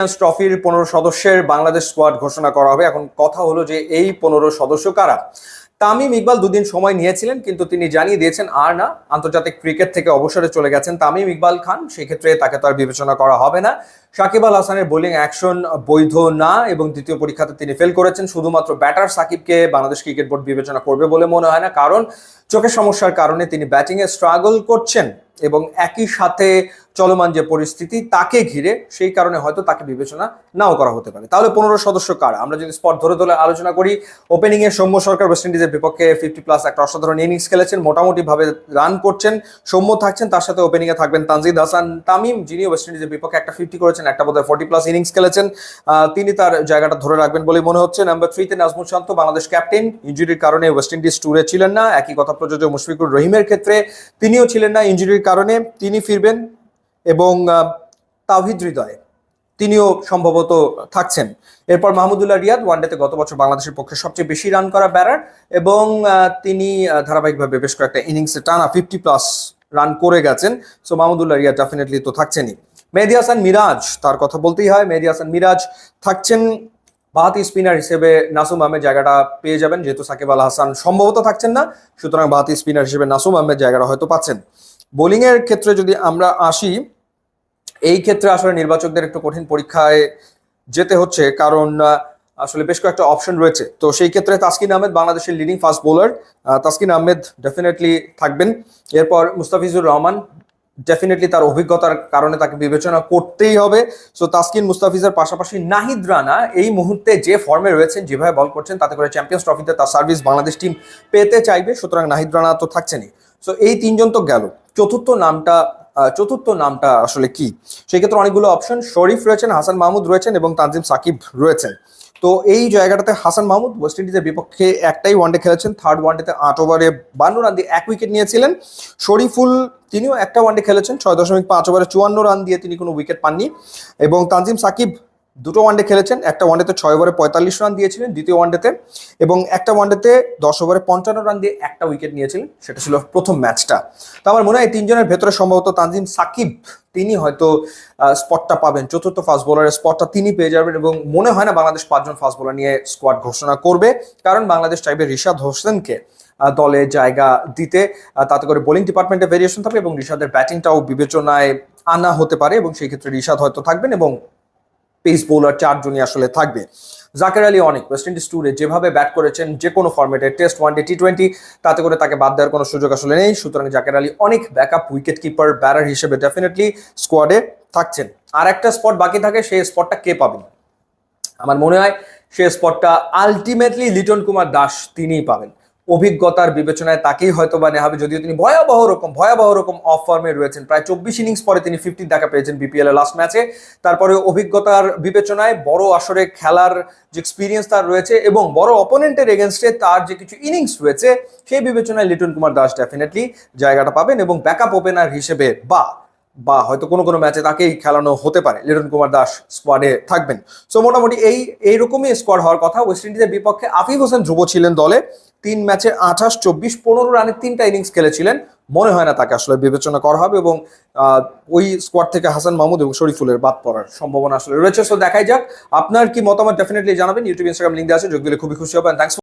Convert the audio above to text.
ট্রফির 15 সদস্যের বাংলাদেশ স্কোয়াড ঘোষণা করা হবে। এখন কথা হলো যে এই 15 সদস্য কারা। তামিম ইকবাল দুদিন সময় নিয়েছিলেন, কিন্তু তিনি জানিয়ে দিয়েছেন আর না, আন্তর্জাতিক ক্রিকেট থেকে অবসরে চলে গেছেন তামিম ইকবাল খান। সেক্ষেত্রে তাকে তো আর বিবেচনা করা হবে না। সাকিব আল হাসানের বোলিং অ্যাকশন বৈধ না এবং দ্বিতীয় পরীক্ষাতে তিনি ফেল করেছেন। শুধুমাত্র ব্যাটার সাকিবকে বাংলাদেশ ক্রিকেট বোর্ড বিবেচনা করবে বলে মনে হয় না, কারণ চোখের সমস্যার কারণে তিনি ব্যাটিংয়ে স্ট্রাগল করছেন এবং একই সাথে চলমান যে পরিস্থিতি তাকে ঘিরে, সেই কারণে হয়তো তাকে বিবেচনা নাও করা হতে পারে। তাহলে 15 সদস্য কারা? আমরা যদি স্পট ধরে ধরে আলোচনা করি, ওপেনিং এ সৌম্য সরকার ওয়েস্ট ইন্ডিজের বিপক্ষে 50+ একটা অসাধারণ ইনিংস খেলেছেন, মোটামুটি ভাবে রান করছেন। সৌম্য থাকছেন, তার সাথে ওপেনিং এ থাকবেন তানজিদ হাসান তামিম, যিনি ওয়েস্ট ইন্ডিজের বিপক্ষে একটা 50 করেছেন, একটা বোধহয় 40+ ইনিংস খেলেছেন। তিনি তার জায়গাটা ধরে রাখবেন বলে মনে হচ্ছে। নাম্বার 3-তে নাজমুল শান্ত, বাংলাদেশ ক্যাপ্টেন, ইনজুরির কারণে ওয়েস্ট ইন্ডিজ ট্যুরে ছিলেন না। একই কথা প্রযোজ্য মুশফিকুর রহিমের ক্ষেত্রে, তিনিও ছিলেন না ইনজুরির কারণে, তিনি ফিরবেন। এবং তাওহিদ হৃদয়, তিনিও সম্ভবত থাকছেন। এরপর মাহমুদুল্লাহ রিয়াদ, ওয়ানডেতে গত বছর বাংলাদেশের পক্ষে সবচেয়ে বেশি রান করা ব্যাটার এবং তিনি ধারাবাহিকভাবে বেশ কয়েকটা ইনিংসে টানা 50+ রান করে গেছেন। সো মাহমুদুল্লাহ রিয়াদ ডেফিনেটলি তো থাকছেনই। মেহেদী হাসান মিরাজ, তার কথা বলতেই হয়, মেহেদী হাসান মিরাজ থাকছেন। বাহাতি স্পিনার হিসেবে নাসুম আহমেদ জায়গাটা পেয়ে যাবেন, যেহেতু সাকিব আল হাসান সম্ভবত থাকছেন না, সুতরাং বাহাতি স্পিনার হিসেবে নাসুম আহমেদ জায়গাটা হয়তো পাচ্ছেন। বোলিং এর ক্ষেত্রে যদি আমরা আসি, এই ক্ষেত্রে আসলে নির্বাচকদের একটু কঠিন পরীক্ষায় যেতে হচ্ছে, কারণ আসলে বেশ কয়েকটা অপশন রয়েছে। তো সেই ক্ষেত্রে তাসকিন আহমেদ, বাংলাদেশের leading fast bowler, Taskin Ahmed definitely থাকবেন। এরপর মুস্তাফিজুর রহমান, ডেফিনেটলি তার অভিজ্ঞতার কারণে তাকে বিবেচনা করতেই হবে। সো তাসকিন মুস্তাফিজের পাশাপাশি নাহিদ রানা এই মুহূর্তে যে ফর্মে রয়েছেন, যেভাবে বল করছেন, তাতে করে চ্যাম্পিয়ন্স ট্রফিতে তার সার্ভিস বাংলাদেশ টিম পেতে চাইবে, সুতরাং নাহিদ রানা তো থাকছেনই। সো এই তিনজন তো গেল। চতুর্থ নামটা আসলে কি? সেই ক্ষেত্রে অনেকগুলো অপশন, শরীফ রয়েছেন, হাসান মাহমুদ রয়েছেন এবং তানজিম সাকিব রয়েছেন। তো এই জায়গাটাতে হাসান মাহমুদ ওয়েস্ট ইন্ডিজের বিপক্ষে একটাই ওয়ানডে খেলেছেন, 3rd ওয়ানডেতে 8 ওভারে 52 রান দিয়ে 1 উইকেট নিয়েছিলেন। শরীফুল, তিনিও একটা ওয়ানডে খেলেছেন, 6.5 ওভারে 54 রান দিয়ে তিনি কোনো উইকেট পাননি। এবং তানজিম সাকিব 2টো ওয়ানডে খেলেছেন, একটা ওয়ানডেতে 6 ওভারে 45 রান দিয়েছিলেন দ্বিতীয় ওয়ানডেতে, এবং একটা ওয়ানডেতে 10 ওভারে 55 রান দিয়ে একটা উইকেট নিয়েছিলেন, সেটা ছিল প্রথম ম্যাচটা। তো আমার মনে হয় এই তিনজনের ভেতরে সম্ভবত তানজিম সাকিব, তিনি হয়তো স্পটটা পাবেন, চতুর্থ ফাস্ট বোলারের স্পটটা তিনি পেয়ে যাবেন। এবং মনে হয় না বাংলাদেশ 5 জন ফাস্ট বোলার নিয়ে স্কোয়াড ঘোষণা করবে, কারণ বাংলাদেশ চাইবে রিশাদ হোসেনকে দলে জায়গা দিতে, তাতে করে বোলিং ডিপার্টমেন্টে ভেরিয়েশন থাকবে এবং রিশাদের ব্যাটিংটাও বিবেচনায় আনা হতে পারে, এবং সেই ক্ষেত্রে রিশাদ হয়তো থাকবেন এবং পেস বোলার 4 জনই আসলে থাকবে। জাকের আলী অনেক ওয়েস্ট ইন্ডিজ ট্যুরে যেভাবে ব্যাট করেছেন, যে কোনো ফরম্যাটে, টেস্ট, ওয়ানডে, টি20, তাতে করে তাকে বাদ দেওয়ার কোনো সুযোগ আসলে নেই। সুতরাং জাকের আলী অনেক ব্যাকআপ উইকেট কিপার ব্যাটার হিসেবে ডেফিনেটলি স্কোয়াডে থাকছেন। আর একটা স্পট বাকি থাকে, সেই স্পটটা কে পাবেন? আমার মনে হয় সেই স্পটটা আলটিমেটলি লিটন কুমার দাস তিনিই পাবেন। অভিজ্ঞতার বিবেচনায় তাকেই হয়তো বা নেওয়া হবে, যদিও তিনি ভয়াবহ রকম অফ ফর্মে রয়েছেন। প্রায় 24 ইনিংস পরে তিনি 50 দেখা পেয়েছেন বিপিএল এর লাস্ট ম্যাচে। তারপরে অভিজ্ঞতার বিবেচনায়, বড় আসরে খেলার যে এক্সপিরিয়েন্স তার রয়েছে এবং বড় অপোনেন্টের এগেনস্টে তার যে কিছু ইনিংস রয়েছে, সেই বিবেচনায় লিটন কুমার দাস ডেফিনেটলি জায়গাটা পাবেন এবং ব্যাকআপ ওপেনার হিসেবে বা হয়তো কোনো ম্যাচে তাকেই খেলানো হতে পারে, লিটন কুমার দাস স্কোয়াডে থাকবেন। সো মোটামুটি এইরকমই স্কোয়াড হওয়ার কথা। ওয়েস্ট ইন্ডিজের বিপক্ষে আফিফ হোসেন ধ্রুব ছিলেন দলে, 3 ম্যাচে 28, 24, 15 রানে 3টা ইনিংস খেলেছিলেন। মনে হয় না তাকে আসলে বিবেচনা করা হবে এবং ওই স্কোয়াড থেকে হাসান মাহমুদ এবং শরীফুলের বাদ পড়ার সম্ভাবনা আসলে রয়েছে। সো দেখাই যাক, আপনার কি মতামত ডেফিনেটলি জানাবেন। ইউটিউব, ইনস্টাগ্রাম লিঙ্ক দেওয়া আছে, যোগ দিলে খুবই খুশি হবেন। থ্যাংকস।